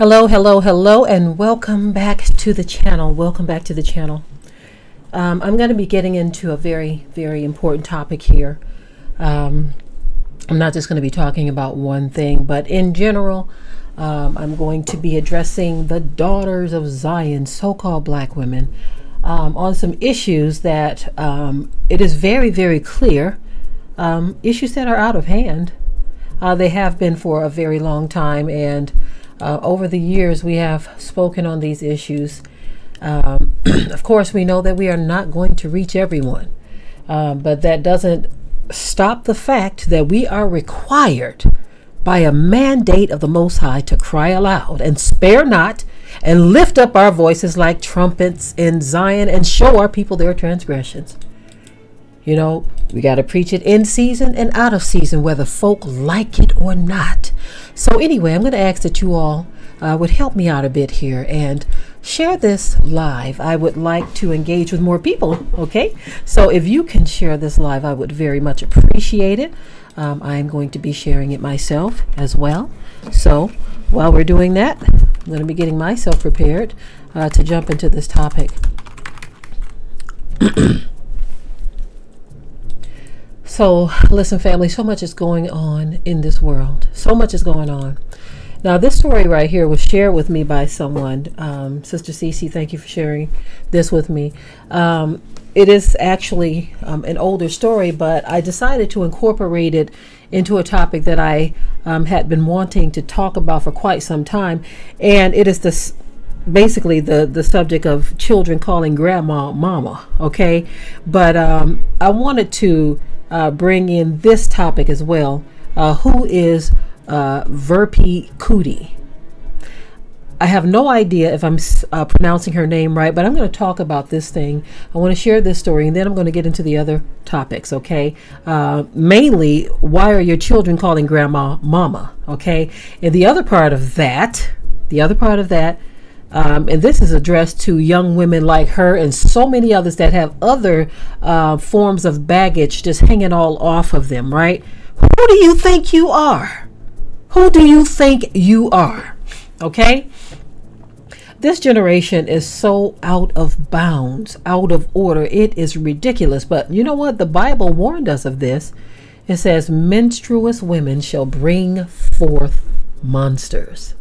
Hello, hello, hello, and welcome back to the channel. Welcome back to the channel. I'm going to be getting into a very, very important topic here. I'm not just going to be talking about one thing, but in general, I'm going to be addressing the daughters of Zion, so-called black women, on some issues that it is very, very clear, issues that are out of hand. They have been for a very long time, and over the years, we have spoken on these issues. Of course, we know that we are not going to reach everyone, but that doesn't stop the fact that we are required by a mandate of the Most High to cry aloud and spare not and lift up our voices like trumpets in Zion and show our people their transgressions. You know, we got to preach it in season and out of season, whether folk like it or not. So anyway, I'm going to ask that you all would help me out a bit here and share this live. I would like to engage with more people. Okay, so if you can share this live, I would very much appreciate it. I am going to be sharing it myself as well. So while we're doing that, I'm going to be getting myself prepared to jump into this topic. So listen, family, so much is going on in this world. So much is going on. Now, this story right here was shared with me by someone. Sister Cece, thank you for sharing this with me. It is actually an older story, but I decided to incorporate it into a topic that I had been wanting to talk about for quite some time. And it is this basically the subject of children calling grandma mama. Okay. But I wanted to bring in this topic as well. Who is Verphy Kudi? I have no idea if I'm pronouncing her name right, but I'm going to talk about this thing. I want to share this story, and then I'm going to get into the other topics, okay? Mainly, why are your children calling grandma mama, okay? And the other part of that, and this is addressed to young women like her and so many others that have other forms of baggage just hanging all off of them, right? Who do you think you are? Who do you think you are? Okay? This generation is so out of bounds, out of order. It is ridiculous. But you know what? The Bible warned us of this. It says, menstruous women shall bring forth monsters.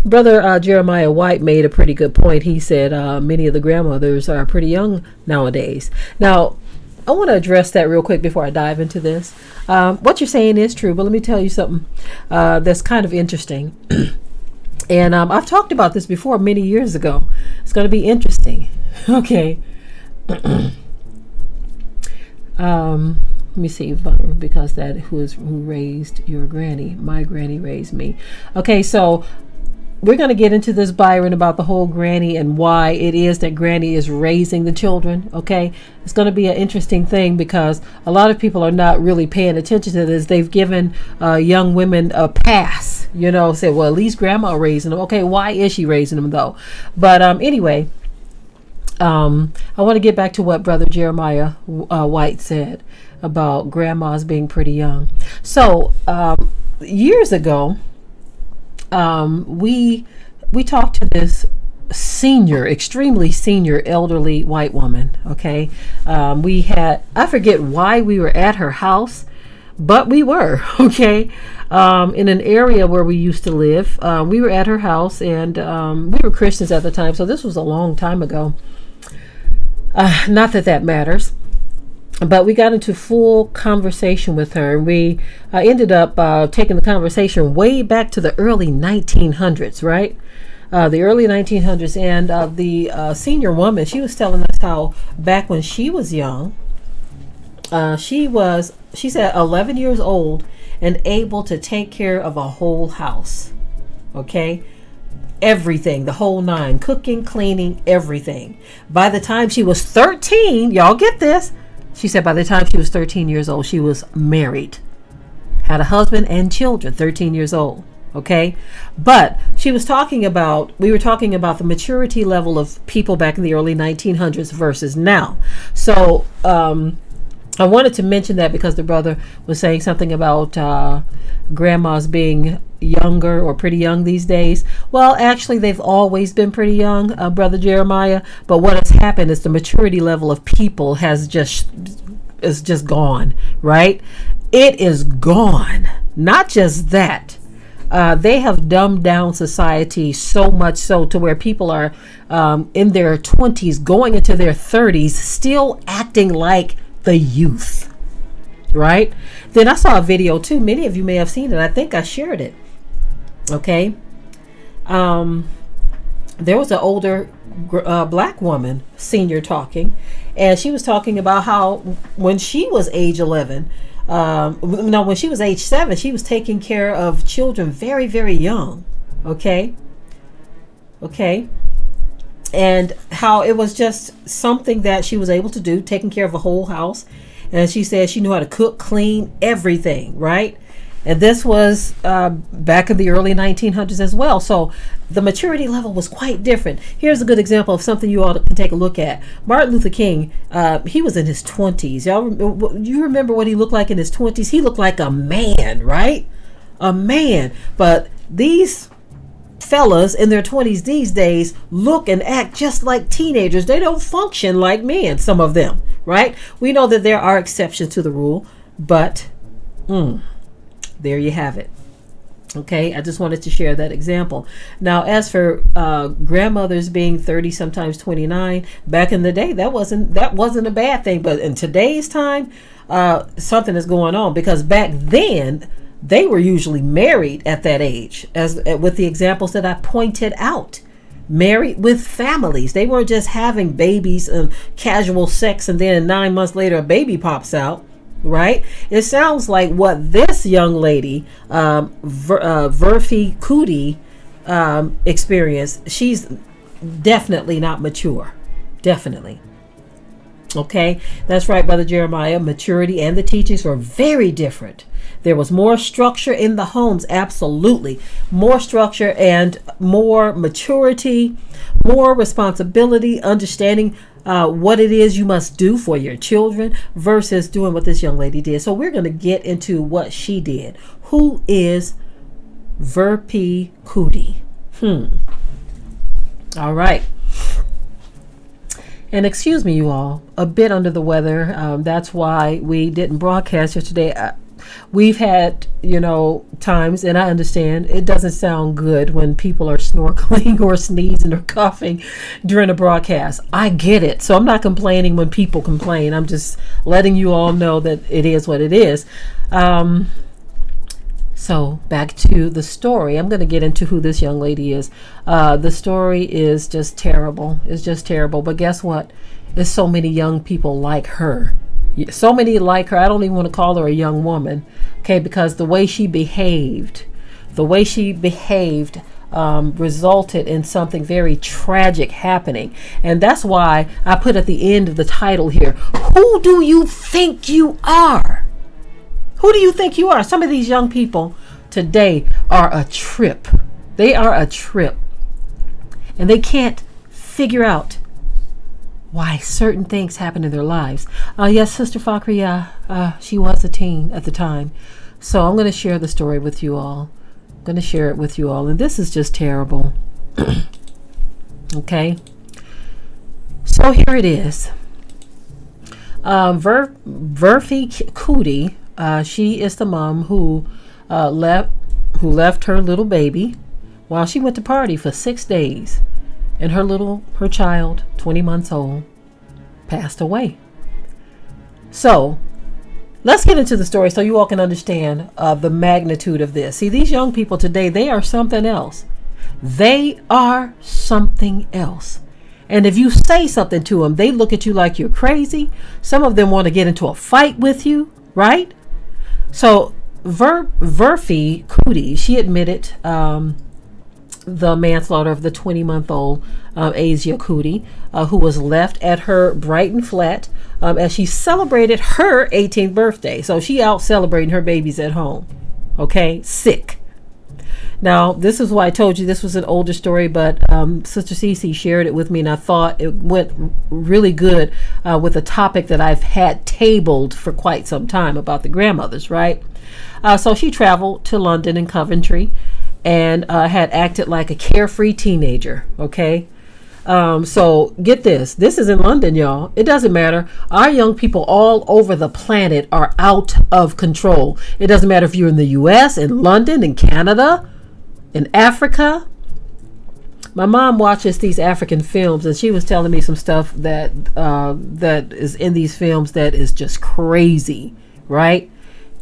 Brother Jeremiah White made a pretty good point. He said many of the grandmothers are pretty young nowadays. Now, I want to address that real quick before I dive into this. What you're saying is true, but let me tell you something that's kind of interesting. And I've talked about this before many years ago. It's going to be interesting. Okay. Let me see, because that who raised your granny? My granny raised me. Okay, so we're going to get into this, Byron, about the whole granny and why it is that granny is raising the children. Okay, it's going to be an interesting thing because a lot of people are not really paying attention to this. They've given young women a pass, you know, say, well, at least grandma raising them. Okay, why is she raising them though? But anyway, I want to get back to what Brother Jeremiah White said about grandmas being pretty young. So years ago, we talked to this extremely senior elderly white woman. Okay. I forget why we were at her house, but we were, okay. In an area where we used to live, we were at her house, and we were Christians at the time. So this was a long time ago. Not that that matters. But we got into full conversation with her, and we ended up taking the conversation way back to the early 1900s, right? The early 1900s. And the senior woman, she was telling us how back when she was young, she said 11 years old and able to take care of a whole house. Okay? Everything, the whole nine, cooking, cleaning, everything. By the time she was 13, y'all get this? She said by the time she was 13 years old, she was married, had a husband and children, 13 years old. Okay. But we were talking about the maturity level of people back in the early 1900s versus now. So I wanted to mention that because the brother was saying something about grandmas being younger or pretty young these days. Well, actually, they've always been pretty young, Brother Jeremiah. But what has happened is the maturity level of people is just gone, right? It is gone. Not just that. They have dumbed down society so much so to where people are in their 20s, going into their 30s, still acting like the youth, right? Then I saw a video too. Many of you may have seen it. I think I shared it. Okay. There was an older black woman, senior, talking, and she was talking about how when she was age 11, when she was age 7, she was taking care of children very, very young. Okay. And how it was just something that she was able to do, taking care of a whole house. And she said she knew how to cook, clean, everything, right? And this was back in the early 1900s as well. So the maturity level was quite different. Here's a good example of something you all can take a look at. Martin Luther King, he was in his 20s. You remember what he looked like in his 20s? He looked like a man, right? A man. But these fellas in their 20s these days look and act just like teenagers. They don't function like men, some of them, right? We know that there are exceptions to the rule, but there you have it. Okay, I just wanted to share that example. Now, as for grandmothers being 30, sometimes 29, back in the day, that wasn't a bad thing. But in today's time, something is going on, because back then they were usually married at that age, as with the examples that I pointed out. Married with families. They weren't just having babies and casual sex, and then 9 months later a baby pops out. Right? It sounds like what this young lady, Verphy Kudi, experienced. She's definitely not mature. Definitely. Okay, that's right, Brother Jeremiah. Maturity and the teachings were very different. There was more structure in the homes, absolutely. More structure and more maturity, more responsibility, understanding what it is you must do for your children versus doing what this young lady did. So we're going to get into what she did. Who is Verphy Kudi? All right. And excuse me, you all, a bit under the weather. That's why we didn't broadcast yesterday. We've had, times, and I understand it doesn't sound good when people are snorkeling or sneezing or coughing during a broadcast. I get it. So I'm not complaining when people complain. I'm just letting you all know that it is what it is. So back to the story. I'm going to get into who this young lady is. The story is just terrible. It's just terrible. But guess what? There's so many young people like her. So many like her. I don't even want to call her a young woman. Okay, because the way she behaved resulted in something very tragic happening. And that's why I put at the end of the title here, who do you think you are? Who do you think you are? Some of these young people today are a trip. They are a trip. And they can't figure out why certain things happen in their lives. Yes, Sister Fakri, she was a teen at the time. So I'm going to share the story with you all. I'm going to share it with you all. And this is just terrible. Okay. So here it is. Verphy Kudi, she is the mom who left her little baby while she went to party for 6 days. And her child, 20 months old, passed away. So let's get into the story so you all can understand the magnitude of this. See, these young people today, they are something else. They are something else. And if you say something to them, they look at you like you're crazy. Some of them want to get into a fight with you, right? So Verphy Kudi, she admitted the manslaughter of the 20-month-old Asia Kudi, who was left at her Brighton flat as she celebrated her 18th birthday. So she out celebrating her babies at home. Okay, sick. Now, this is why I told you this was an older story, but Sister Cece shared it with me, and I thought it went really good with a topic that I've had tabled for quite some time about the grandmothers, right? So she traveled to London and Coventry and had acted like a carefree teenager, okay? So get this. This is in London, y'all. It doesn't matter. Our young people all over the planet are out of control. It doesn't matter if you're in the U.S., in London, in Canada, in Africa. My mom watches these African films, and she was telling me some stuff that that is in these films that is just crazy, right?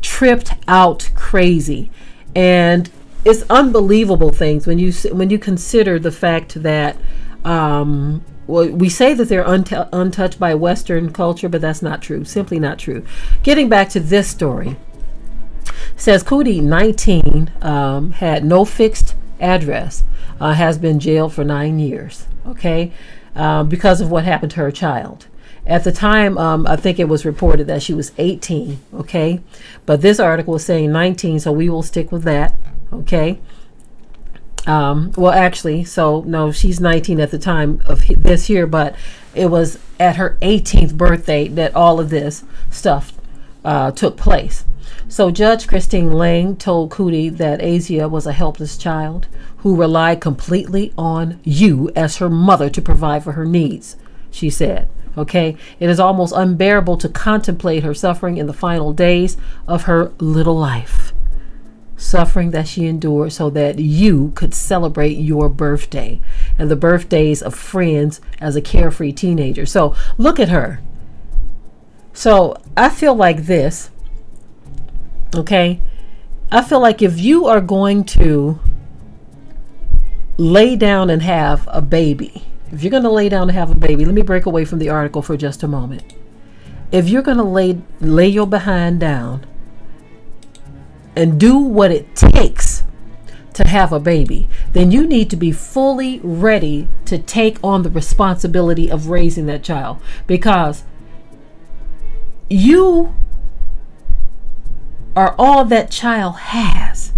Tripped out crazy. And it's unbelievable things when you consider the fact that well, we say that they're untouched by Western culture, but that's not true. Simply not true. Getting back to this story, says Kudi, 19, had no fixed address, has been jailed for 9 years, okay, because of what happened to her child. At the time, I think it was reported that she was 18, okay, but this article is saying 19, so we will stick with that, okay. Well, actually, so no, she's 19 at the time of this year, but it was at her 18th birthday that all of this stuff took place. So Judge Christine Lang told Kudi that Asia was a helpless child who relied completely on you as her mother to provide for her needs, she said. Okay, it is almost unbearable to contemplate her suffering in the final days of her little life. Suffering that she endured so that you could celebrate your birthday and the birthdays of friends as a carefree teenager. So look at her. So I feel like this, okay? I feel like if you are going to lay down and have a baby, if you're going to lay down and have a baby, let me break away from the article for just a moment. If you're going to lay your behind down and do what it takes to have a baby, then you need to be fully ready to take on the responsibility of raising that child, because you are all that child has,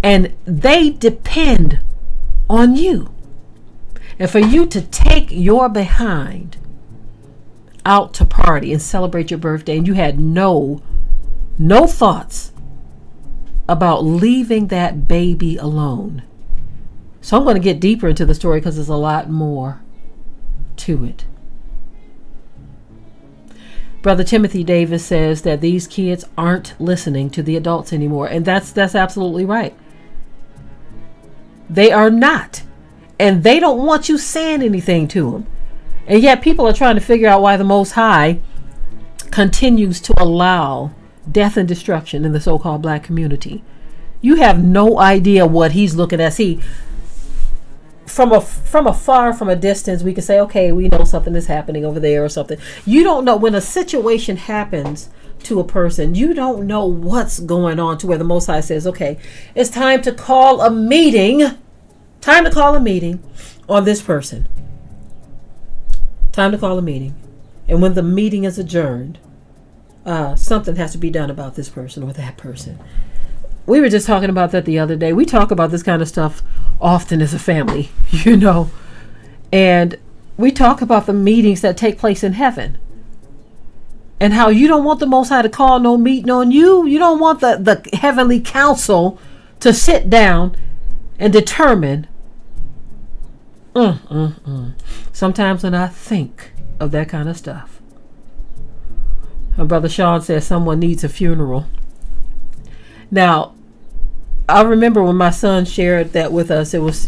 and they depend on you. And for you to take your behind out to party and celebrate your birthday, and you had no thoughts about leaving that baby alone. So I'm going to get deeper into the story because there's a lot more to it. Brother Timothy Davis says that these kids aren't listening to the adults anymore, and that's absolutely right. They are not, and they don't want you saying anything to them. And yet people are trying to figure out why the Most High continues to allow death and destruction in the so-called black community. You have no idea what he's looking at. See, from afar, from a distance, we can say, okay, we know something is happening over there or something. You don't know when a situation happens to a person. You don't know what's going on, to where the Most High says, okay, it's time to call a meeting. Time to call a meeting on this person. Time to call a meeting. And when the meeting is adjourned, something has to be done about this person or that person. We were just talking about that the other day. We talk about this kind of stuff often as a family, you know. And we talk about the meetings that take place in heaven. And how you don't want the Most High to call no meeting on you. You don't want the heavenly council to sit down and determine. Sometimes when I think of that kind of stuff. My brother Sean says someone needs a funeral. Now, I remember when my son shared that with us, it was,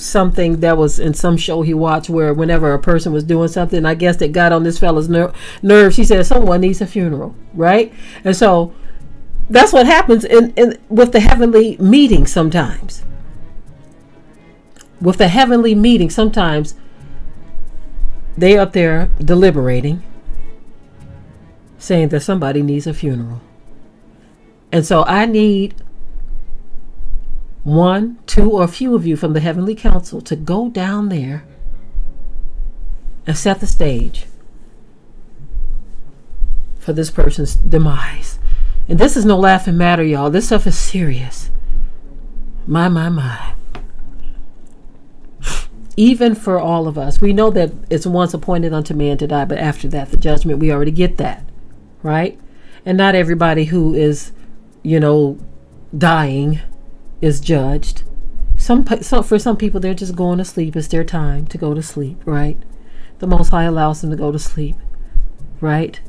something that was in some show he watched where whenever a person was doing something, I guess that got on this fella's nerves, he said someone needs a funeral, right? And so that's what happens in with the heavenly meeting sometimes. With the heavenly meeting, sometimes they're up there deliberating, saying that somebody needs a funeral. And so I need one, two, or a few of you from the Heavenly Council to go down there and set the stage for this person's demise. And this is no laughing matter, y'all. This stuff is serious. My. Even for all of us. We know that it's once appointed unto man to die, but after that, the judgment, we already get that. Right? And not everybody who is, dying is judged. For some people, they're just going to sleep. It's their time to go to sleep, right? The Most High allows them to go to sleep, right?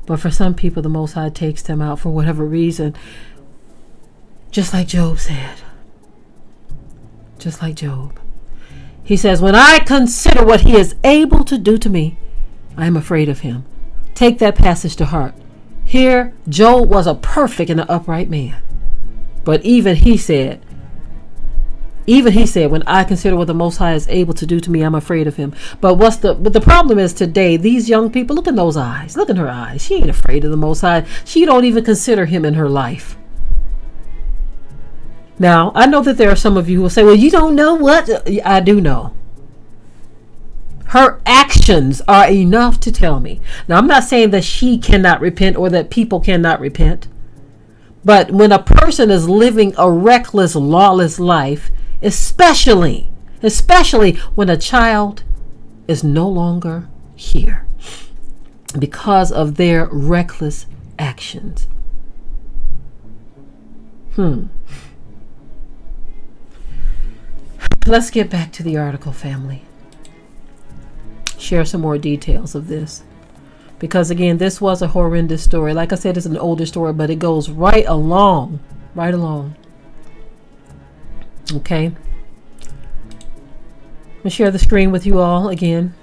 But for some people, the Most High takes them out for whatever reason. Just like Job said. Just like Job. He says, when I consider what he is able to do to me, I am afraid of him. Take that passage to heart. Here, Job was a perfect and an upright man. But even he said, when I consider what the Most High is able to do to me, I'm afraid of him. But the problem is today, these young people, look in those eyes. Look in her eyes. She ain't afraid of the Most High. She don't even consider him in her life. Now, I know that there are some of you who will say, well, you don't know what? I do know. Her actions are enough to tell me. Now, I'm not saying that she cannot repent or that people cannot repent. But when a person is living a reckless, lawless life, especially when a child is no longer here because of their reckless actions. Let's get back to the article, family. Share some more details of this. Because again, this was a horrendous story. Like I said, it's an older story, but it goes right along. Okay. I'm going to share the screen with you all again.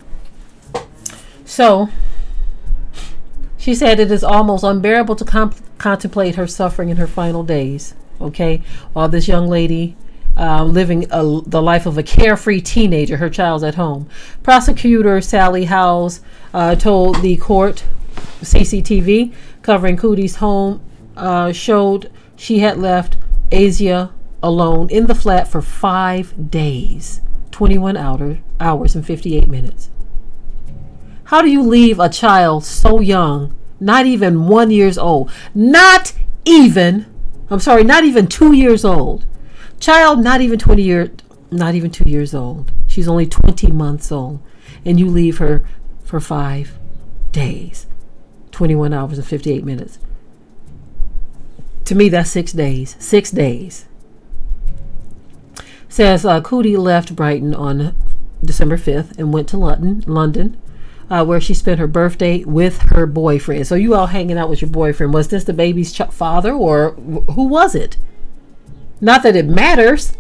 So, she said it is almost unbearable to contemplate her suffering in her final days. Okay. While this young lady living the life of a carefree teenager, her child's at home. Prosecutor Sally Howes told the court CCTV covering Kudi's home showed she had left Asia alone in the flat for 5 days, 21 hours and 58 minutes. How do you leave a child so young, not even 1 year old, not even 2 years old? Child, not even 2 years old. She's only 20 months old. And you leave her for 5 days, 21 hours and 58 minutes. To me, that's 6 days. 6 days. Says Kudi left Brighton on December 5th and went to London, where she spent her birthday with her boyfriend. So you all hanging out with your boyfriend. Was this the baby's father or who was it? Not that it matters.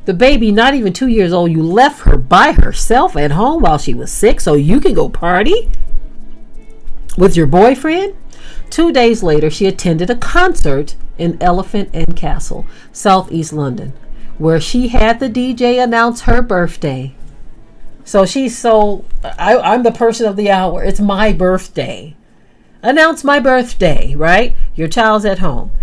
The baby, not even 2 years old, you left her by herself at home while she was sick so you can go party with your boyfriend? 2 days later, she attended a concert in Elephant and Castle, southeast London, where she had the DJ announce her birthday. So I'm the person of the hour. It's my birthday. Announce my birthday, right? Your child's at home.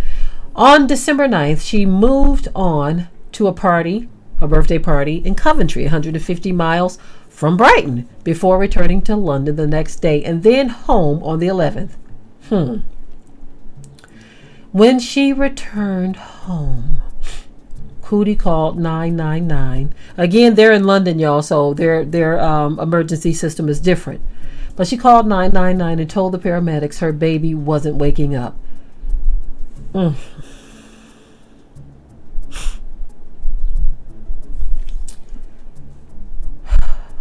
On December 9th, she moved on to a birthday party in Coventry, 150 miles from Brighton, before returning to London the next day and then home on the 11th. When she returned home, Kudi called 999. Again, they're in London, y'all, so their emergency system is different. But she called 999 and told the paramedics her baby wasn't waking up.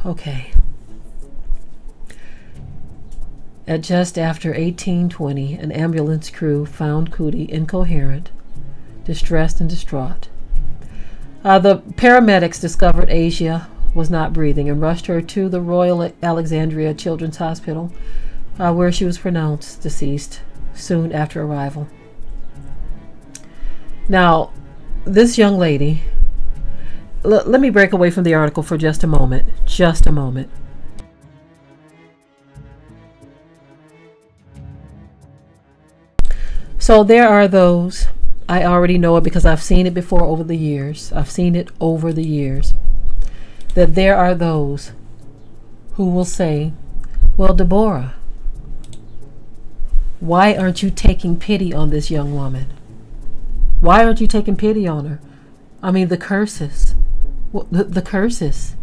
Okay. At just after 18:20, an ambulance crew found Kudi incoherent, distressed and distraught. The paramedics discovered Asia was not breathing and rushed her to the Royal Alexandria Children's Hospital, where she was pronounced deceased soon after arrival. Now, this young lady, let me break away from the article for just a moment. So there are those, I already know it because I've seen it before over the years. That there are those who will say, well, Deborah, Why aren't you taking pity on this young woman? Why aren't you taking pity on her? I mean, the curses. The curses.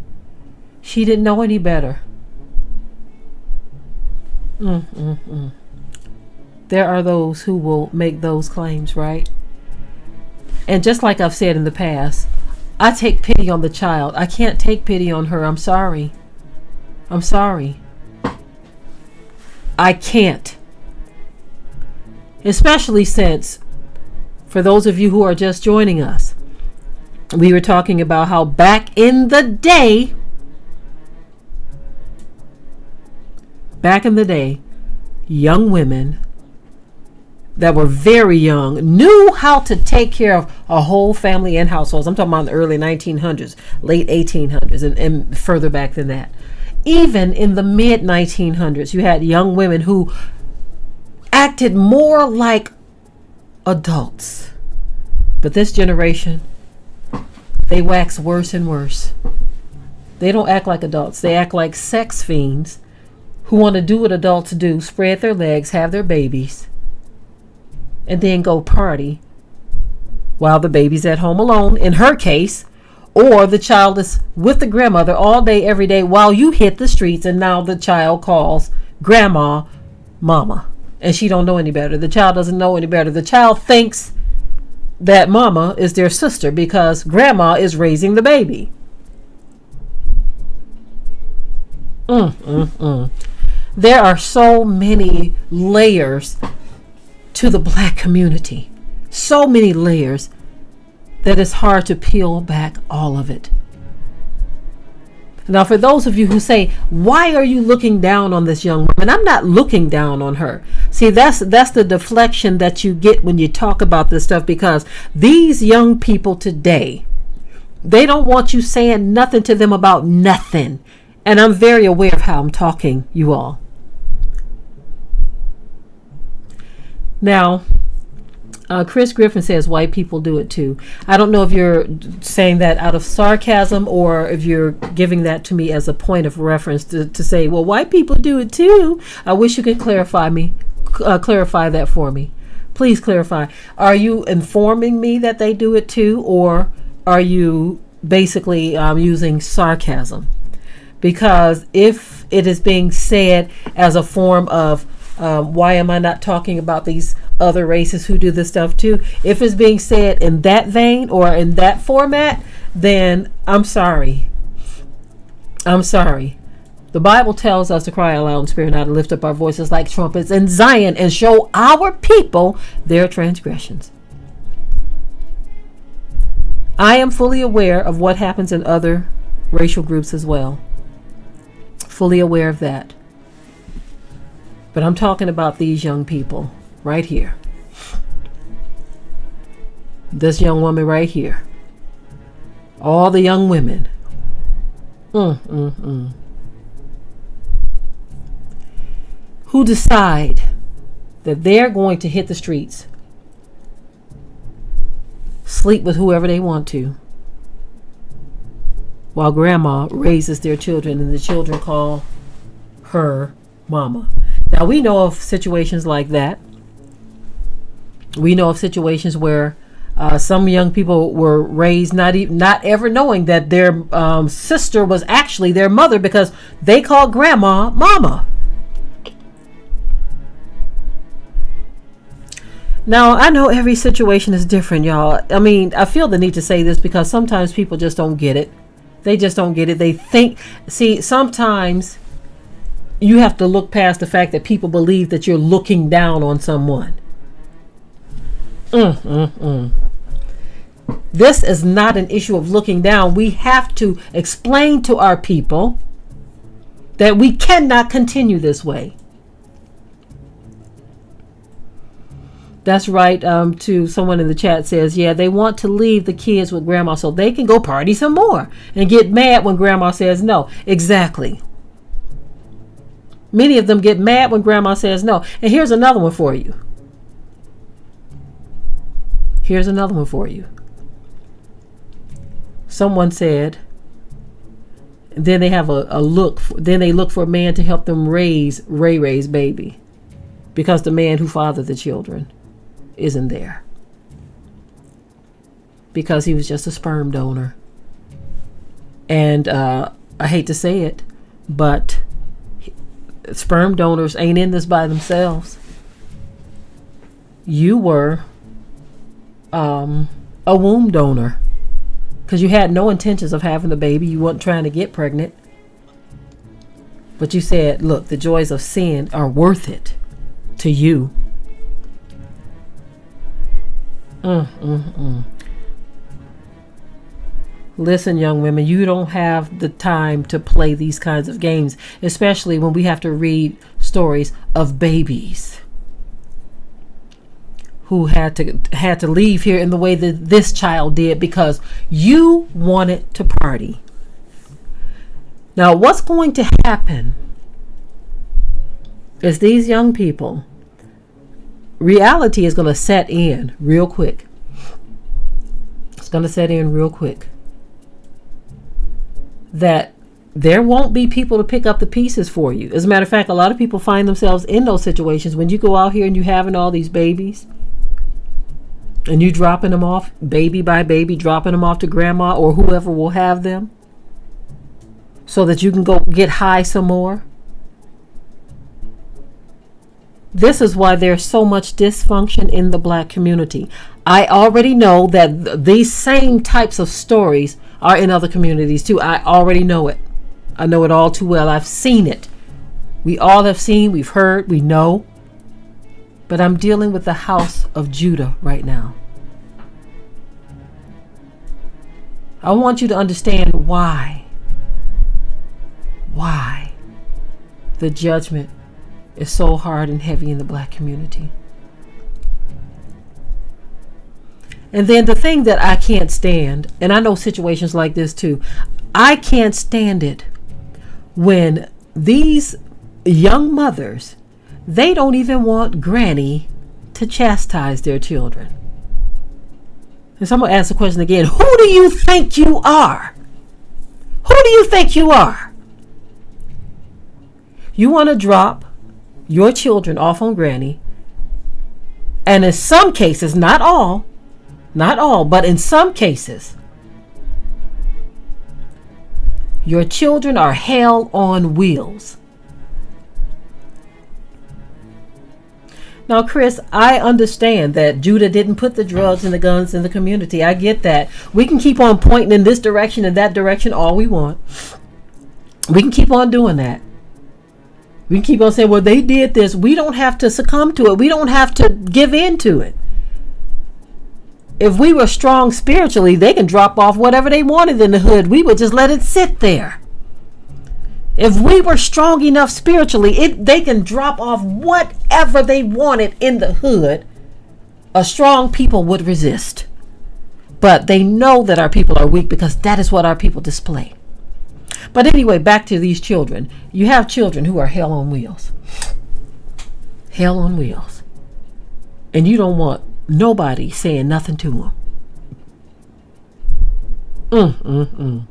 She didn't know any better. There are those who will make those claims, right? And just like I've said in the past, I take pity on the child. I can't take pity on her. I'm sorry. I'm sorry. I can't. Especially since, for those of you who are just joining us, we were talking about how back in the day, young women that were very young knew how to take care of a whole family and households. I'm talking about the early 1900s, late 1800s, and further back than that. Even in the mid 1900s, you had young women who acted more like adults. But this generation, they wax worse and worse. They don't act like adults. They act like sex fiends who want to do what adults do, spread their legs, have their babies, and then go party while the baby's at home alone, in her case, or the child is with the grandmother all day, every day, while you hit the streets, and now the child calls grandma mama, and she don't know any better. The child doesn't know any better. The child thinks that mama is their sister because grandma is raising the baby. There are so many layers to the black community. So many layers that it's hard to peel back all of it. Now, for those of you who say, why are you looking down on this young woman? I'm not looking down on her. See, that's the deflection that you get when you talk about this stuff, because these young people today, they don't want you saying nothing to them about nothing. And I'm very aware of how I'm talking, you all. Now, Chris Griffin says white people do it too. I don't know if you're saying that out of sarcasm or if you're giving that to me as a point of reference to say, well, white people do it too. I wish you could clarify that for me. Please clarify. Are you informing me that they do it too, or are you basically using sarcasm? Because if it is being said as a form of why am I not talking about these other races who do this stuff too? If it's being said in that vein or in that format, then I'm sorry. I'm sorry. The Bible tells us to cry aloud in spirit, not to lift up our voices like trumpets in Zion and show our people their transgressions. I am fully aware of what happens in other racial groups as well. Fully aware of that. But I'm talking about these young people right here. This young woman right here. All the young women. Who decide that they're going to hit the streets, sleep with whoever they want to, while grandma raises their children and the children call her mama. Now, we know of situations like that. We know of situations where some young people were raised not ever knowing that their sister was actually their mother because they called grandma mama. Now, I know every situation is different, y'all. I mean, I feel the need to say this because sometimes people just don't get it. They just don't get it. They think, see, sometimes you have to look past the fact that people believe that you're looking down on someone. This is not an issue of looking down. We have to explain to our people that we cannot continue this way. That's right. To someone in the chat says, yeah, they want to leave the kids with grandma so they can go party some more and get mad when grandma says no. Exactly. Many of them get mad when grandma says no. And here's another one for you. Here's another one for you. Someone said, then they have a look. Then they look for a man to help them raise Ray's baby. because the man who fathered the children isn't there. Because he was just a sperm donor. And I hate to say it, but sperm donors ain't in this by themselves. You were a womb donor because you had no intentions of having a baby. You weren't trying to get pregnant. But you said, look, the joys of sin are worth it to you. Listen, young women, you don't have the time to play these kinds of games, especially when we have to read stories of babies who had to leave here in the way that this child did because you wanted to party. Now, what's going to happen is these young people, reality is going to set in real quick. It's going to set in real quick. That there won't be people to pick up the pieces for you. As a matter of fact, a lot of people find themselves in those situations when you go out here and you having all these babies and you dropping them off baby by baby, dropping them off to grandma or whoever will have them so that you can go get high some more. This is why there's so much dysfunction in the black community. I already know that these same types of stories are in other communities too. I already know it. I know it all too well. I've seen it. We all have seen, we've heard, we know. But I'm dealing with the house of Judah right now. I want you to understand why the judgment is so hard and heavy in the black community. And then the thing that I can't stand, and I know situations like this too, I can't stand it when these young mothers, they don't even want granny to chastise their children. And so I'm going to ask the question again. Who do you think you are? Who do you think you are? You want to drop your children off on granny. And in some cases, not all, but in some cases, your children are hell on wheels. Now, Chris, I understand that Judah didn't put the drugs and the guns in the community. I get that. We can keep on pointing in this direction and that direction all we want. We can keep on doing that. We can keep on saying, well, they did this. We don't have to succumb to it. We don't have to give in to it. If we were strong spiritually, they can drop off whatever they wanted in the hood. We would just let it sit there. If we were strong enough spiritually, they can drop off whatever they wanted in the hood. A strong people would resist. But they know that our people are weak because that is what our people display. But anyway, back to these children. You have children who are hell on wheels. Hell on wheels. And you don't want nobody saying nothing to them.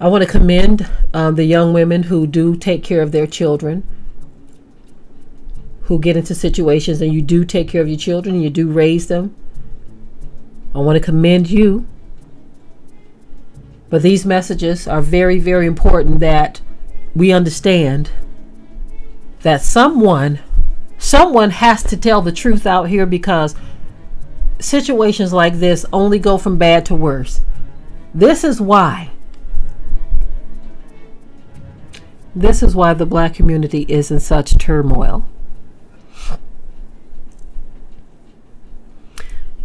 I want to commend the young women who do take care of their children, who get into situations and you do take care of your children and you do raise them. I want to commend you. But these messages are very, very important that we understand that someone has to tell the truth out here because situations like this only go from bad to worse. This is why the black community is in such turmoil.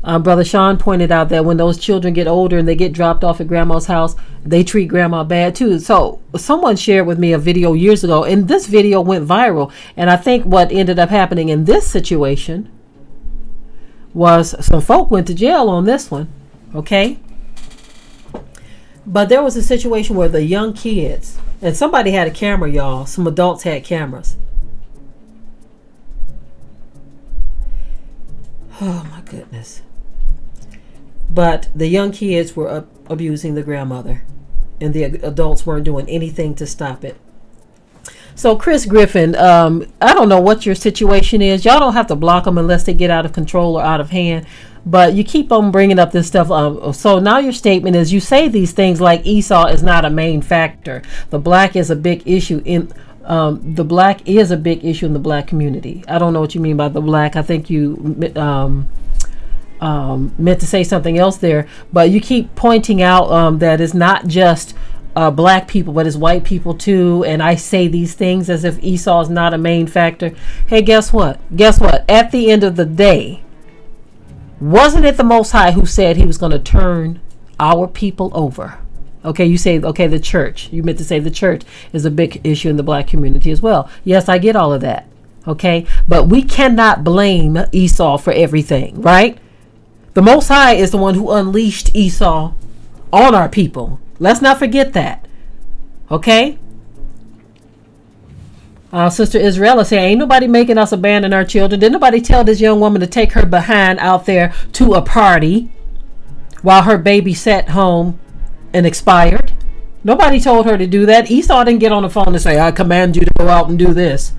Brother Sean pointed out that when those children get older and they get dropped off at grandma's house, they treat grandma bad too. So someone shared with me a video years ago, and this video went viral. And I think what ended up happening in this situation was some folk went to jail on this one. Okay. But there was a situation where the young kids, and somebody had a camera, y'all. Some adults had cameras. Oh my goodness. but the young kids were abusing the grandmother, and the adults weren't doing anything to stop it. So Chris Griffin, I don't know what your situation is. Y'all don't have to block them unless they get out of control or out of hand. But you keep on bringing up this stuff. So now your statement is, you say these things like Esau is not a main factor. The black is a big issue in the black community. I don't know what you mean by the black. I think you meant to say something else there. But you keep pointing out that it's not just black people, but it's white people too. And I say these things as if Esau is not a main factor. Hey, guess what? At the end of the day, wasn't it the Most High who said he was going to turn our people over? Okay, you say, okay, the church. You meant to say the church is a big issue in the black community as well. Yes, I get all of that. Okay, but we cannot blame Esau for everything, right? The Most High is the one who unleashed Esau on our people. Let's not forget that. Okay? Sister Israel is saying, ain't nobody making us abandon our children. Did nobody tell this young woman to take her behind out there to a party while her baby sat home and expired? Nobody told her to do that. Esau didn't get on the phone and say, I command you to go out and do this.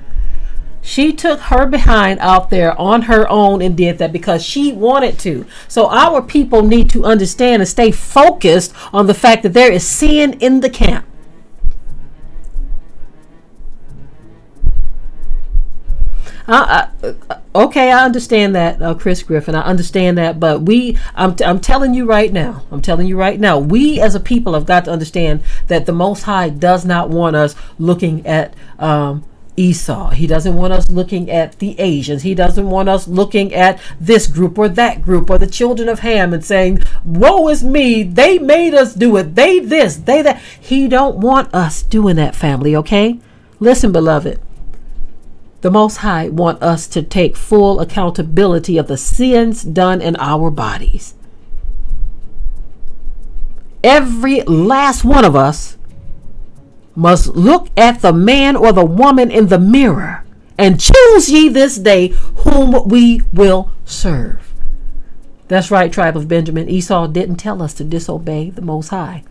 She took her behind out there on her own and did that because she wanted to. So our people need to understand and stay focused on the fact that there is sin in the camp. Okay, I understand that, Chris Griffin. I understand that, but I'm telling you right now. We as a people have got to understand that the Most High does not want us looking at Esau. He doesn't want us looking at the Asians. He doesn't want us looking at this group or that group or the children of Ham and saying, woe is me, they made us do it, they this, they that. He don't want us doing that, family, okay? Listen, beloved. The Most High want us to take full accountability of the sins done in our bodies. Every last one of us must look at the man or the woman in the mirror and choose ye this day whom we will serve. That's right, tribe of Benjamin. Esau didn't tell us to disobey the Most High.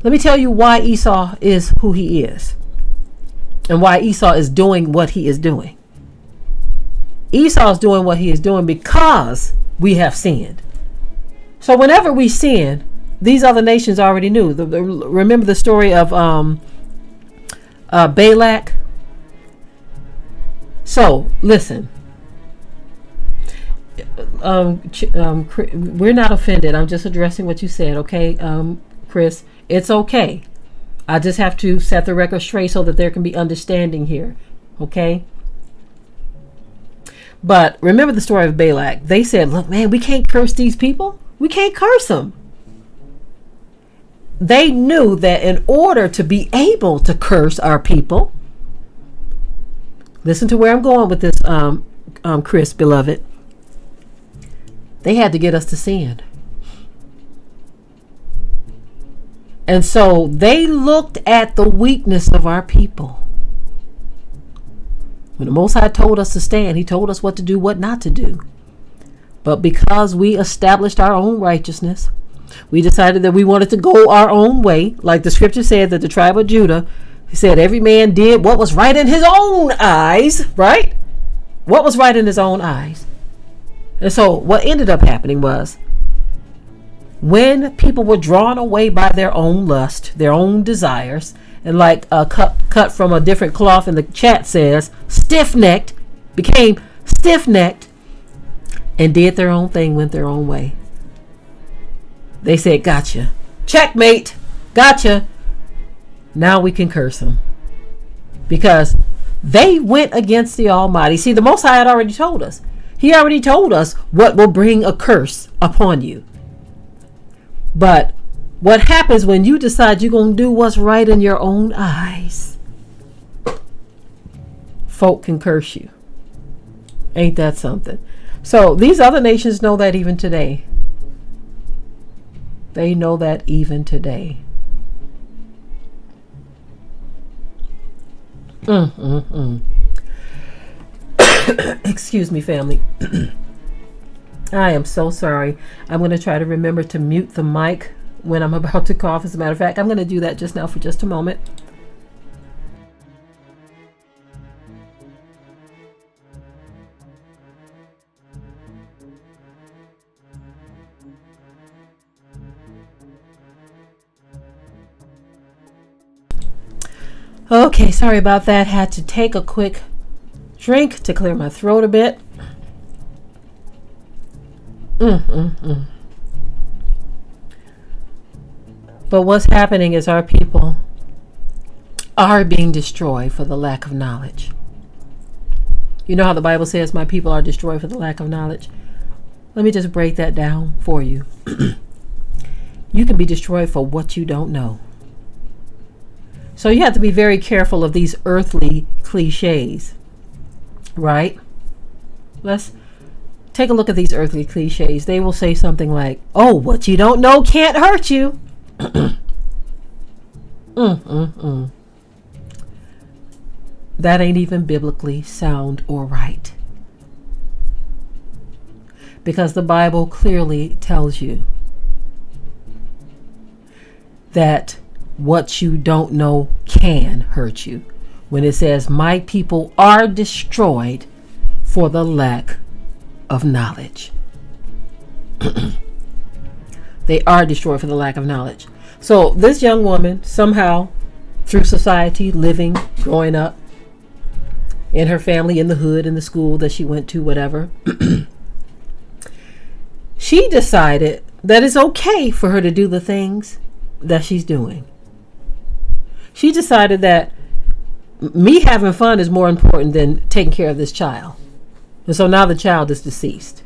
Let me tell you why Esau is who he is and why Esau is doing what he is doing. Esau is doing what he is doing because we have sinned. So whenever we sin, these other nations already knew. Remember the story of Balak? So, listen. We're not offended. I'm just addressing what you said, okay, Chris? It's okay. I just have to set the record straight so that there can be understanding here, okay? But remember the story of Balak. They said, look, man, we can't curse these people. We can't curse them. They knew that in order to be able to curse our people, listen to where I'm going with this, Chris, beloved. They had to get us to sin. And so they looked at the weakness of our people. When the Most High told us to stand, he told us what to do, what not to do. But because we established our own righteousness, we decided that we wanted to go our own way. Like the scripture said that the tribe of Judah, he said every man did what was right in his own eyes, right? What was right in his own eyes. And so what ended up happening was, when people were drawn away by their own lust, their own desires, and like cut from a different cloth in the chat says, stiff-necked, became stiff-necked, and did their own thing, went their own way. They said, gotcha. Checkmate. Gotcha. Now we can curse them. Because they went against the Almighty. See, the Most High had already told us. He already told us what will bring a curse upon you. But what happens when you decide you're going to do what's right in your own eyes? Folk can curse you. Ain't that something? So these other nations know that even today. They know that even today. Excuse me, family. I am so sorry. I'm going to try to remember to mute the mic when I'm about to cough. As a matter of fact, I'm going to do that just now for just a moment. Okay, sorry about that. Had to take a quick drink to clear my throat a bit. But what's happening is our people are being destroyed for the lack of knowledge. You know how the Bible says my people are destroyed for the lack of knowledge? Let me just break that down for you. You can be destroyed for what you don't know. So you have to be very careful of these earthly cliches, right? Let's take a look at these earthly cliches. They will say something like, oh, what you don't know can't hurt you. That ain't even biblically sound or right. Because the Bible clearly tells you that what you don't know can hurt you. When it says, my people are destroyed for the lack of knowledge. They are destroyed for the lack of knowledge. So this young woman, somehow, through society, living, growing up, in her family, in the hood, in the school that she went to, whatever, she decided that it's okay for her to do the things that she's doing. She decided that me having fun is more important than taking care of this child. And so now the child is deceased.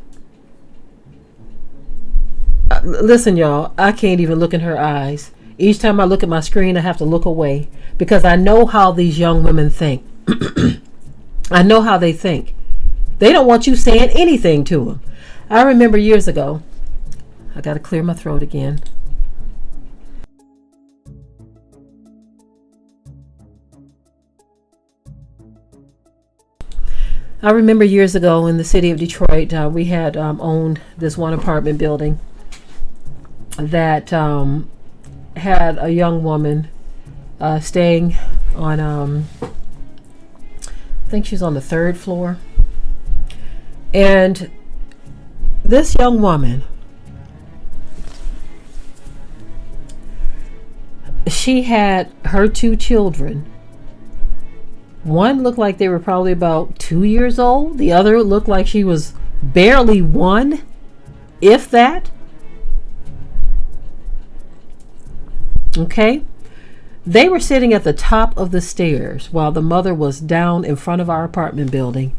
Listen, y'all, I can't even look in her eyes. Each time I look at my screen, I have to look away because I know how these young women think. I know how they think. They don't want you saying anything to them. I remember years ago, I got to clear my throat again. I remember years ago in the city of Detroit, we had owned this one apartment building that had a young woman staying on, I think she was on the 3rd floor. And this young woman, she had her 2 children. One looked like they were probably about 2 years old. The other looked like she was barely 1, if that. Okay. They were sitting at the top of the stairs while the mother was down in front of our apartment building,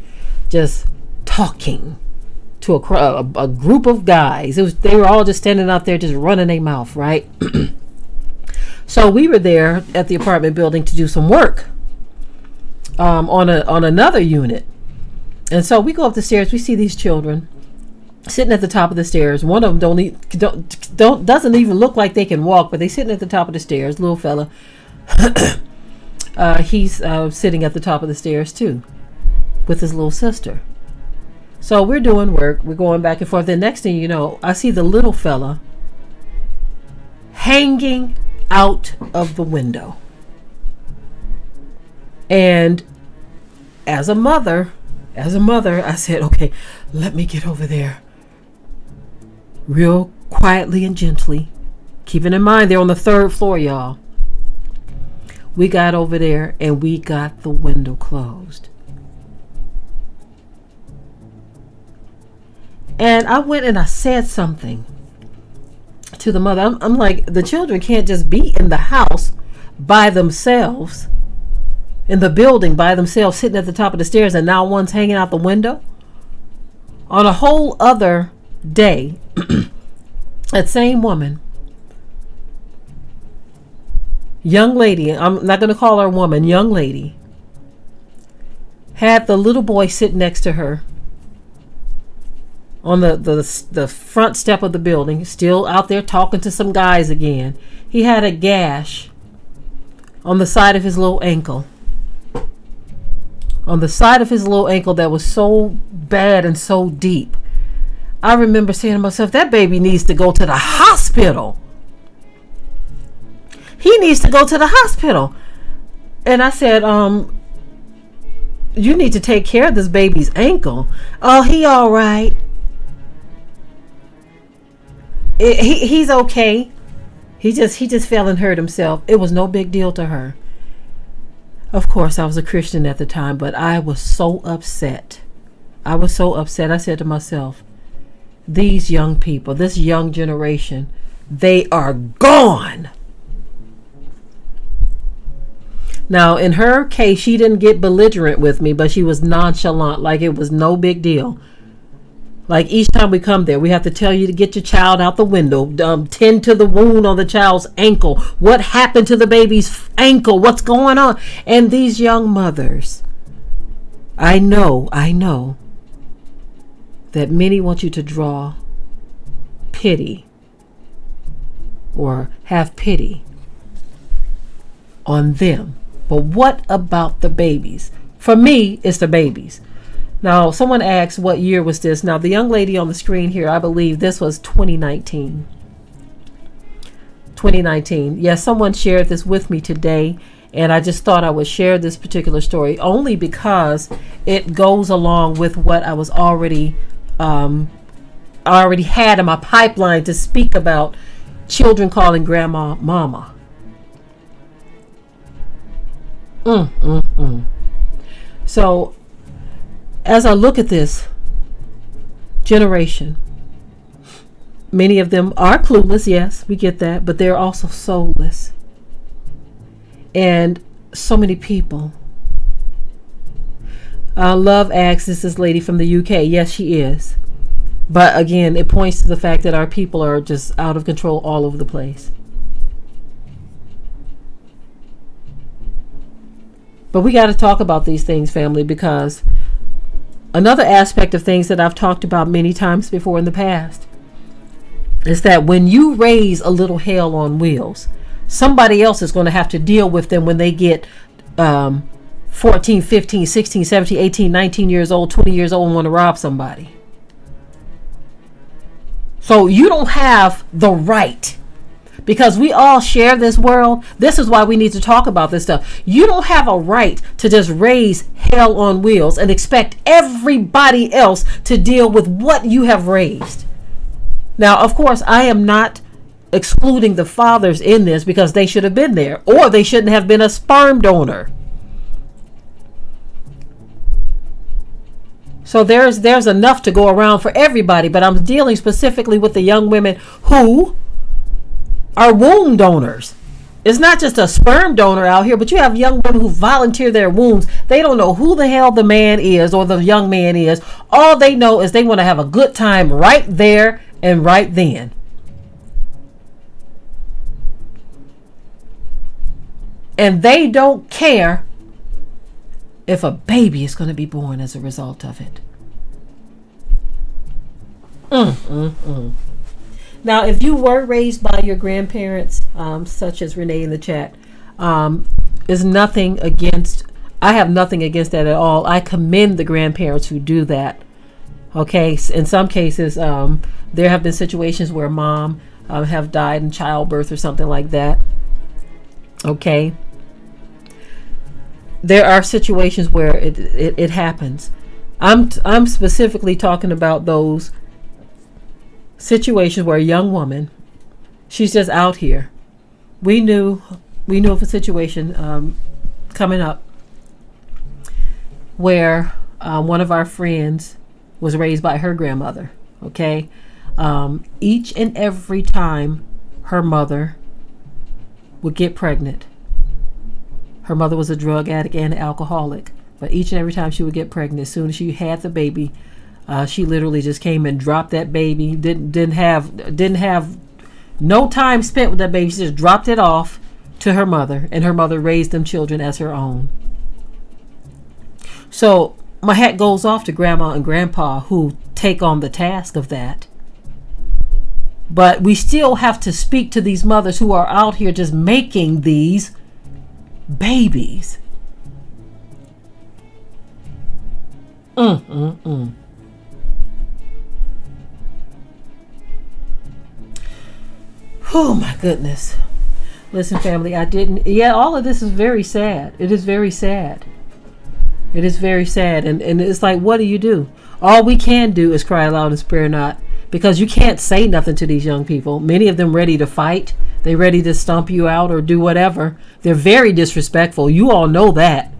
just talking to a group of guys. They were all just standing out there just running their mouth, right? So we were there at the apartment building to do some work. On another unit. And so we go up the stairs, we see these children sitting at the top of the stairs. One of them doesn't even look like they can walk, but they sitting at the top of the stairs, little fella. He's sitting at the top of the stairs too with his little sister. So we're doing work, we're going back and forth. The next thing you know, I see the little fella hanging out of the window. And as a mother, I said, okay, let me get over there real quietly and gently. Keeping in mind, they're on the 3rd floor, y'all. We got over there and we got the window closed. And I went and I said something to the mother. I'm like, the children can't just be in the house by themselves. In the building by themselves, sitting at the top of the stairs, and now one's hanging out the window. On a whole other day, that same woman, young lady, I'm not going to call her a woman, young lady, had the little boy sit next to her on the front step of the building, still out there talking to some guys again. He had a gash on the side of his little ankle. On the side of his little ankle that was so bad and so deep. I remember saying to myself, that baby needs to go to the hospital. He needs to go to the hospital. And I said, you need to take care of this baby's ankle. Oh, he all right. He's okay. He just fell and hurt himself. It was no big deal to her. Of course, I was a Christian at the time, but I was so upset. I said to myself, these young people, this young generation, they are gone. Now, in her case, she didn't get belligerent with me, but she was nonchalant, like it was no big deal. Like each time we come there, we have to tell you to get your child out the window, tend to the wound on the child's ankle. What happened to the baby's ankle? What's going on? And these young mothers, I know that many want you to draw pity or have pity on them. But what about the babies? For me, it's the babies. Now, someone asked, what year was this? Now, the young lady on the screen here, I believe this was 2019. 2019. Yes, someone shared this with me today, and I just thought I would share this particular story only because it goes along with what I was already had in my pipeline to speak about children calling grandma mama. So, as I look at this generation, many of them are clueless, yes, we get that, but they're also soulless. And so many people. Love asks, this lady from the UK. Yes, she is. But again, it points to the fact that our people are just out of control all over the place. But we got to talk about these things, family, because another aspect of things that I've talked about many times before in the past is that when you raise a little hell on wheels, somebody else is going to have to deal with them when they get 14, 15, 16, 17, 18, 19 years old, 20 years old and want to rob somebody. So you don't have the right, because we all share this world. This is why we need to talk about this stuff. You don't have a right to just raise hell on wheels and expect everybody else to deal with what you have raised. Now, of course, I am not excluding the fathers in this, because they should have been there, or they shouldn't have been a sperm donor. So there's enough to go around for everybody, but I'm dealing specifically with the young women who are womb donors. It's not just a sperm donor out here, but you have young women who volunteer their wombs. They don't know who the hell the man is or the young man is. All they know is they want to have a good time right there and right then. And they don't care if a baby is going to be born as a result of it. Now, if you were raised by your grandparents, such as Renee in the chat, is nothing against. I have nothing against that at all. I commend the grandparents who do that. Okay, in some cases, there have been situations where mom have died in childbirth or something like that. Okay. There are situations where it happens. I'm specifically talking about those situations where a young woman, she's just out here. We knew of a situation coming up where one of our friends was raised by her grandmother. Okay, each and every time her mother would get pregnant. Her mother was a drug addict and an alcoholic, but each and every time she would get pregnant, as soon as she had the baby, she literally just came and dropped that baby. Didn't have no time spent with that baby. She just dropped it off to her mother, and her mother raised them children as her own. So my hat goes off to grandma and grandpa who take on the task of that. But we still have to speak to these mothers who are out here just making these babies. Oh my goodness. Listen, family, all of this is very sad. It is very sad. It is very sad. And it's like, what do? All we can do is cry aloud and spare not, because you can't say nothing to these young people. Many of them ready to fight. They ready to stomp you out or do whatever. They're very disrespectful. You all know that.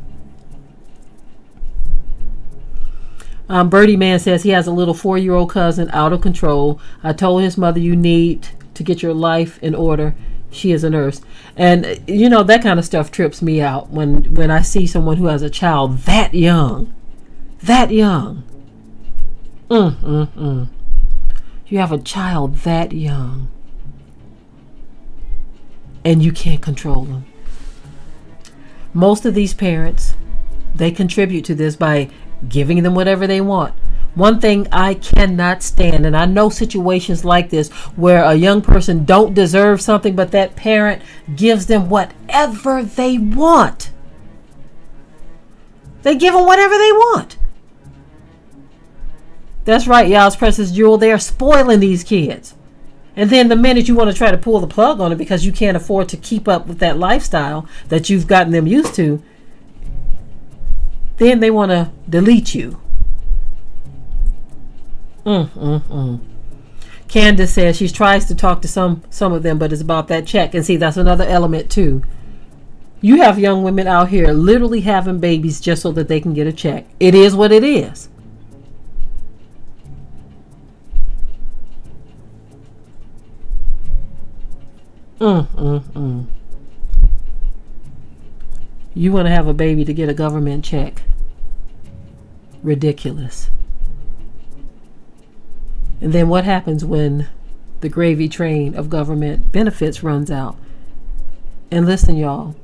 Birdie Man says he has a little 4-year-old cousin out of control. I told his mother, you need to get your life in order. She is a nurse. And, that kind of stuff trips me out when I see someone who has a child that young. That young. You have a child that young. And you can't control them. Most of these parents, they contribute to this by giving them whatever they want. One thing I cannot stand, and I know situations like this where a young person don't deserve something, but that parent gives them whatever they want. They give them whatever they want. That's right, y'all. Princess Jewel, they are spoiling these kids. And then the minute you want to try to pull the plug on it because you can't afford to keep up with that lifestyle that you've gotten them used to, then they want to delete you. Candace says she tries to talk to some of them, but it's about that check. And see, that's another element too. You have young women out here literally having babies just so that they can get a check. It is what it is. You want to have a baby to get a government check. Ridiculous. And then what happens when the gravy train of government benefits runs out? And listen, y'all,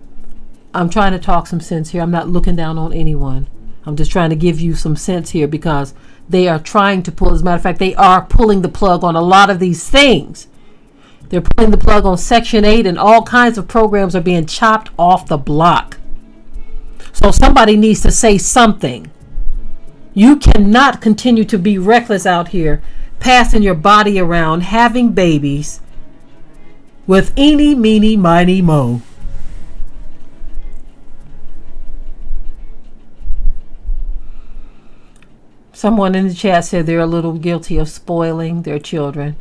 I'm trying to talk some sense here. I'm not looking down on anyone. I'm just trying to give you some sense here, because they are trying to pull, as a matter of fact, they are pulling the plug on a lot of these things. They're pulling the plug on Section 8, and all kinds of programs are being chopped off the block. So somebody needs to say something. You cannot continue to be reckless out here, passing your body around, having babies with eeny, meeny, miny, mo. Someone in the chat said they're a little guilty of spoiling their children,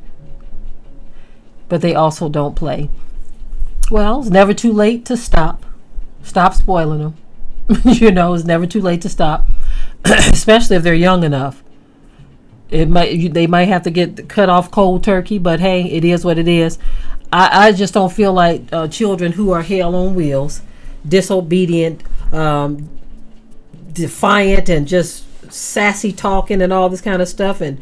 but they also don't play. Well, it's never too late to stop spoiling them. It's never too late to stop, especially if they're young enough. They might have to get cut off cold turkey, but hey, it is what it is. I just don't feel like children who are hell on wheels, disobedient, defiant, and just sassy talking and all this kind of stuff, and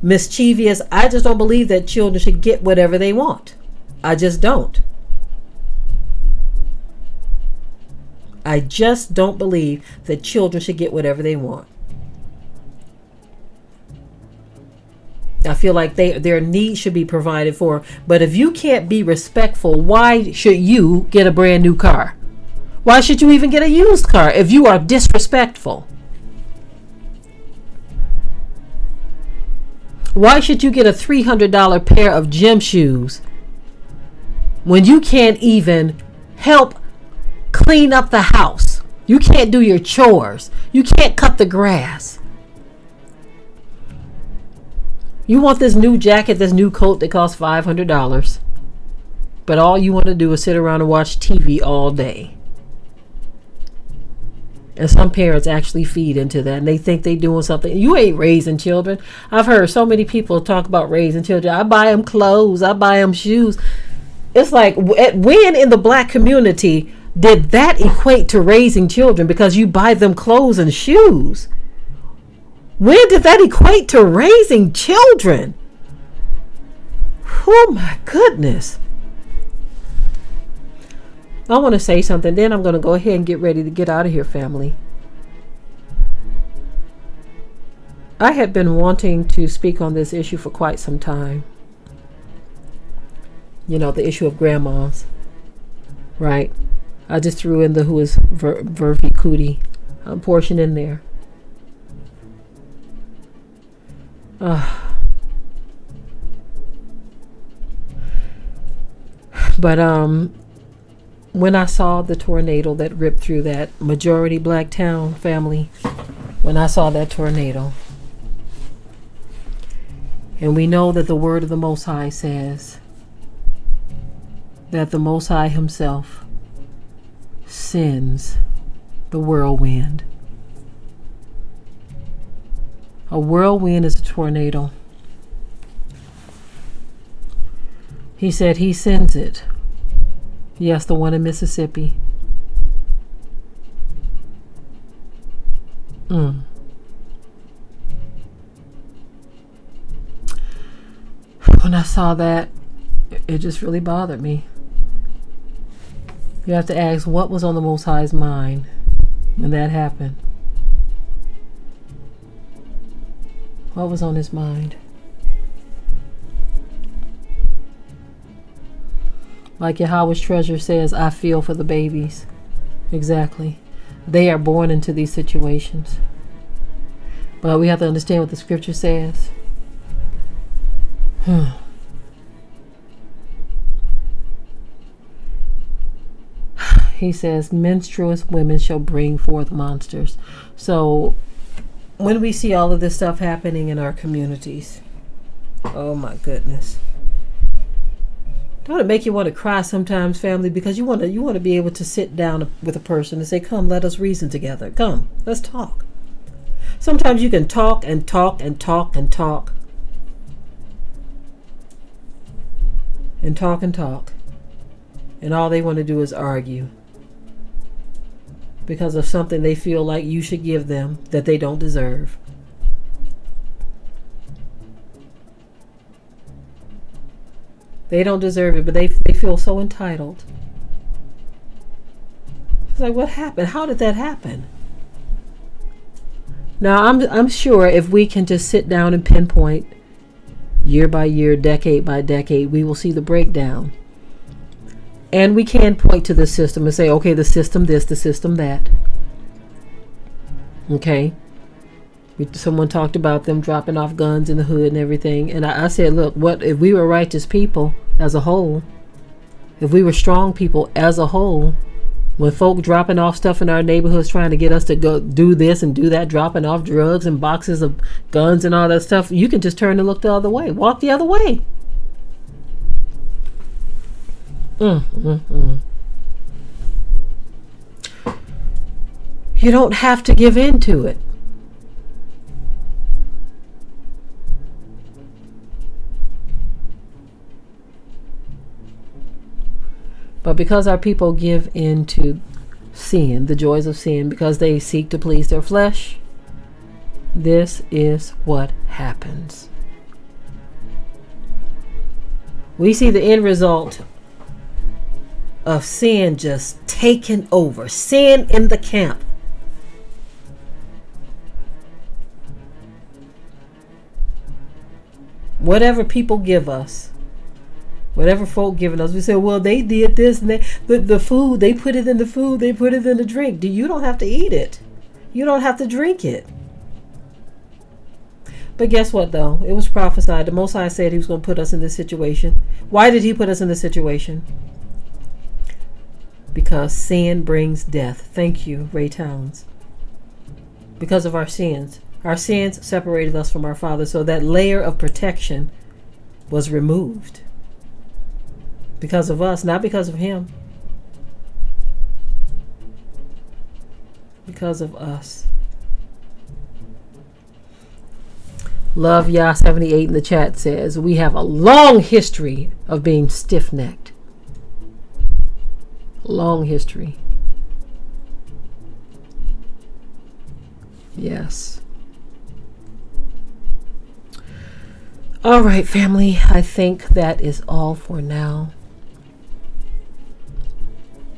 mischievous. I just don't believe that children should get whatever they want. I just don't. I just don't believe that children should get whatever they want. I feel like their needs should be provided for. But if you can't be respectful, why should you get a brand new car? Why should you even get a used car if you are disrespectful? Why should you get a $300 pair of gym shoes when you can't even help clean up the house? You can't do your chores. You can't cut the grass. You want this new jacket, this new coat that costs $500, but all you want to do is sit around and watch TV all day. And some parents actually feed into that, and they think they're doing something. You ain't raising children. I've heard so many people talk about raising children. I buy them clothes. I buy them shoes. It's like, when in the black community did that equate to raising children because you buy them clothes and shoes? When did that equate to raising children? Oh my goodness. I want to say something, then I'm going to go ahead and get ready to get out of here, family. I have been wanting to speak on this issue for quite some time. The issue of grandmas, right? I just threw in the who is Verphy Kudi portion in there. But when I saw the tornado that ripped through that majority black town, family, when I saw that tornado, and we know that the word of the Most High says that the Most High himself sends the whirlwind. A whirlwind is a tornado. He said he sends it. Yes, the one in Mississippi. When I saw that, it just really bothered me. You have to ask, what was on the Most High's mind when that happened? What was on his mind? Like Yahweh's treasure says, I feel for the babies. Exactly. They are born into these situations. But we have to understand what the scripture says. He says, menstruous women shall bring forth monsters. So when we see all of this stuff happening in our communities, oh my goodness. Don't it make you want to cry sometimes, family? Because you want to be able to sit down with a person and say, come, let us reason together. Come, let's talk. Sometimes you can talk and talk and talk and talk. And talk and talk. And all they want to do is argue. Because of something they feel like you should give them that they don't deserve. They don't deserve it, but they feel so entitled. It's like, what happened? How did that happen? Now, I'm sure if we can just sit down and pinpoint year by year, decade by decade, we will see the breakdown. And we can point to the system and say, okay, the system this, the system that. Okay. Someone talked about them dropping off guns in the hood and everything. And I said, look, what if we were righteous people as a whole, if we were strong people as a whole, when folk dropping off stuff in our neighborhoods trying to get us to go do this and do that, dropping off drugs and boxes of guns and all that stuff, you can just turn and look the other way. Walk the other way. You don't have to give in to it. But because our people give in to sin, the joys of sin, because they seek to please their flesh, this is what happens. We see the end result of sin just taking over. Sin in the camp. Whatever people give us, whatever folk giving us, we say, well, they did this and the food, they put it in the food, they put it in the drink. You don't have to eat it. You don't have to drink it. But guess what, though? It was prophesied. The Most High said he was going to put us in this situation. Why did he put us in this situation? Because sin brings death. Thank you, Ray Towns. Because of our sins. Our sins separated us from our Father, so that layer of protection was removed. Because of us, not because of him. Because of us. Love Yah 78 in the chat says, we have a long history of being stiff-necked. Long history. Yes. All right, family. I think that is all for now.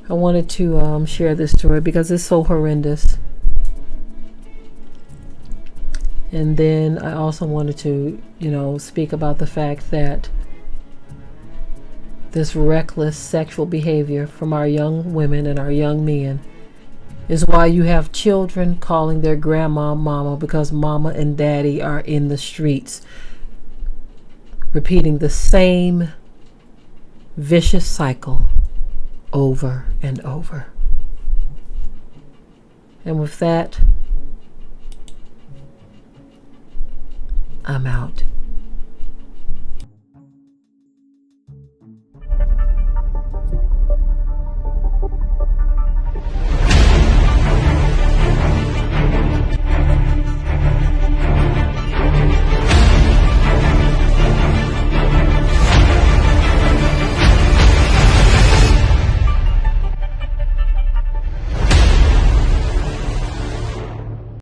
I wanted to share this story because it's so horrendous. And then I also wanted to, speak about the fact that this reckless sexual behavior from our young women and our young men is why you have children calling their grandma mama, because mama and daddy are in the streets repeating the same vicious cycle over and over. And with that, I'm out.